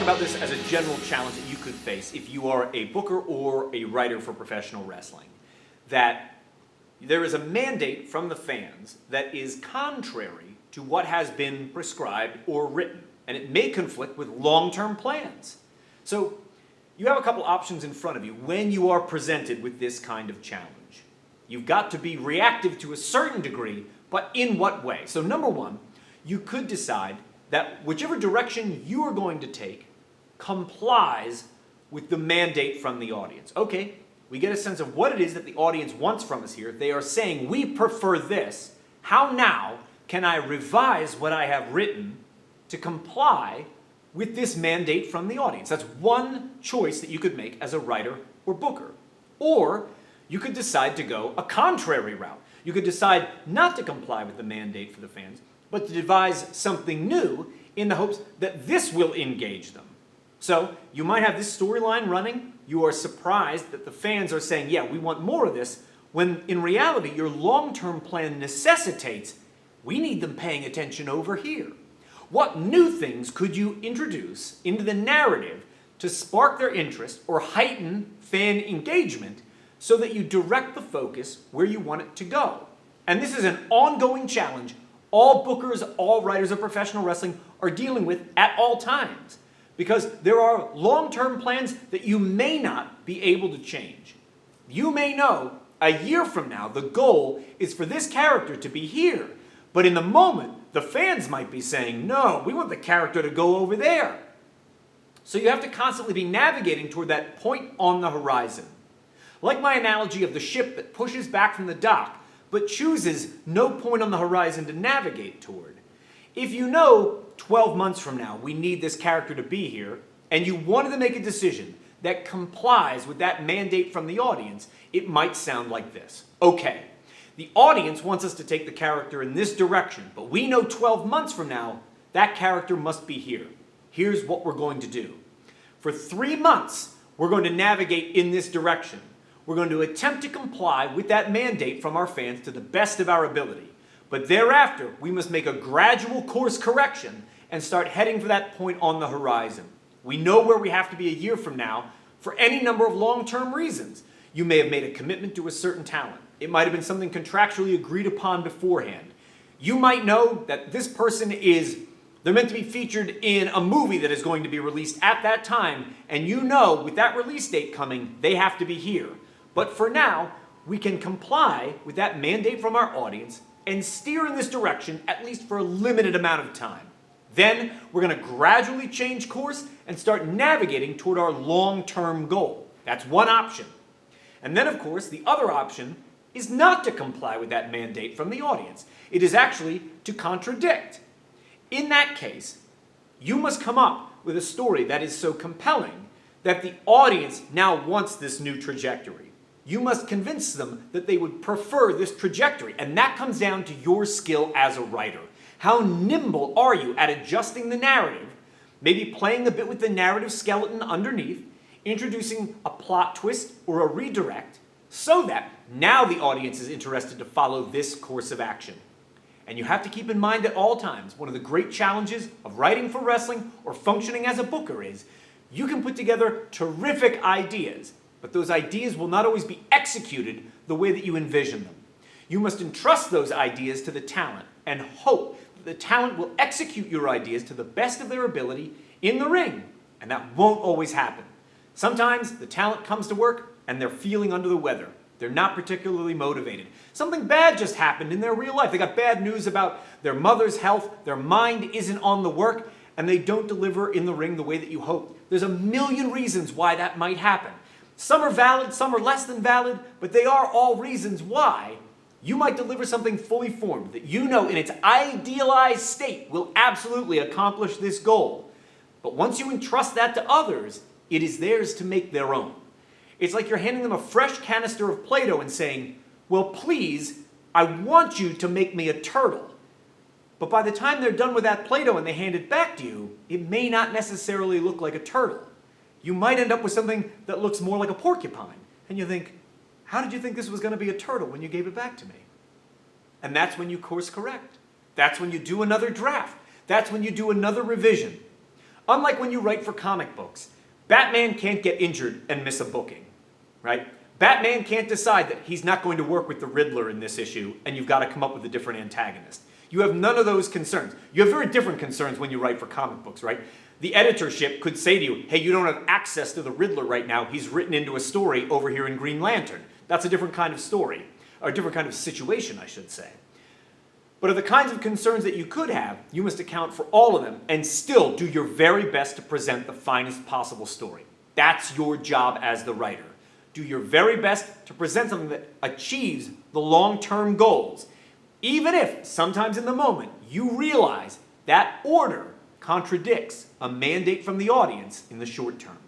talk about this as a general challenge that you could face if you are a booker or a writer for professional wrestling. That there is a mandate from the fans that is contrary to what has been prescribed or written, and it may conflict with long-term plans. So you have a couple options in front of you when you are presented with this kind of challenge. You've got to be reactive to a certain degree, but in what way? So number one, you could decide that whichever direction you are going to take complies with the mandate from the audience. Okay, we get a sense of what it is that the audience wants from us here. They are saying, we prefer this. How now can I revise what I have written to comply with this mandate from the audience? That's one choice that you could make as a writer or booker. Or you could decide to go a contrary route. You could decide not to comply with the mandate for the fans, but to devise something new in the hopes that this will engage them. So you might have this storyline running. You are surprised that the fans are saying, yeah, we want more of this, when in reality your long-term plan necessitates, we need them paying attention over here. What new things could you introduce into the narrative to spark their interest or heighten fan engagement so that you direct the focus where you want it to go? And this is an ongoing challenge all bookers, all writers of professional wrestling are dealing with at all times, because there are long-term plans that you may not be able to change. You may know a year from now the goal is for this character to be here, but in the moment the fans might be saying, no, we want the character to go over there. So you have to constantly be navigating toward that point on the horizon. Like my analogy of the ship that pushes back from the dock but chooses no point on the horizon to navigate toward. If you know 12 months from now we need this character to be here, and you wanted to make a decision that complies with that mandate from the audience, it might sound like this. Okay, the audience wants us to take the character in this direction, but we know 12 months from now that character must be here. Here's what we're going to do. For 3 months, we're going to navigate in this direction. We're going to attempt to comply with that mandate from our fans to the best of our ability. But thereafter, we must make a gradual course correction and start heading for that point on the horizon. We know where we have to be a year from now for any number of long-term reasons. You may have made a commitment to a certain talent. It might have been something contractually agreed upon beforehand. You might know that this person they're meant to be featured in a movie that is going to be released at that time, and you know with that release date coming, they have to be here. But for now, we can comply with that mandate from our audience and steer in this direction at least for a limited amount of time. Then we're going to gradually change course and start navigating toward our long-term goal. That's one option. And then, of course, the other option is not to comply with that mandate from the audience. It is actually to contradict. In that case, you must come up with a story that is so compelling that the audience now wants this new trajectory. You must convince them that they would prefer this trajectory, and that comes down to your skill as a writer. How nimble are you at adjusting the narrative, maybe playing a bit with the narrative skeleton underneath, introducing a plot twist or a redirect, so that now the audience is interested to follow this course of action. And you have to keep in mind at all times, one of the great challenges of writing for wrestling or functioning as a booker is, you can put together terrific ideas, but those ideas will not always be executed the way that you envision them. You must entrust those ideas to the talent and hope that the talent will execute your ideas to the best of their ability in the ring. And that won't always happen. Sometimes the talent comes to work and they're feeling under the weather. They're not particularly motivated. Something bad just happened in their real life. They got bad news about their mother's health, their mind isn't on the work, and they don't deliver in the ring the way that you hope. There's a million reasons why that might happen. Some are valid, some are less than valid, but they are all reasons why you might deliver something fully formed that you know in its idealized state will absolutely accomplish this goal. But once you entrust that to others, it is theirs to make their own. It's like you're handing them a fresh canister of Play-Doh and saying, well, please, I want you to make me a turtle. But by the time they're done with that Play-Doh and they hand it back to you, it may not necessarily look like a turtle. You might end up with something that looks more like a porcupine. And you think, how did you think this was going to be a turtle when you gave it back to me? And that's when you course correct. That's when you do another draft. That's when you do another revision. Unlike when you write for comic books, Batman can't get injured and miss a booking, right? Batman can't decide that he's not going to work with the Riddler in this issue, and you've got to come up with a different antagonist. You have none of those concerns. You have very different concerns when you write for comic books, right? The editorship could say to you, hey, you don't have access to the Riddler right now. He's written into a story over here in Green Lantern. That's a different kind of story, or a different kind of situation, I should say. But of the kinds of concerns that you could have, you must account for all of them and still do your very best to present the finest possible story. That's your job as the writer. Do your very best to present something that achieves the long-term goals, even if sometimes in the moment you realize that order contradicts a mandate from the audience in the short term.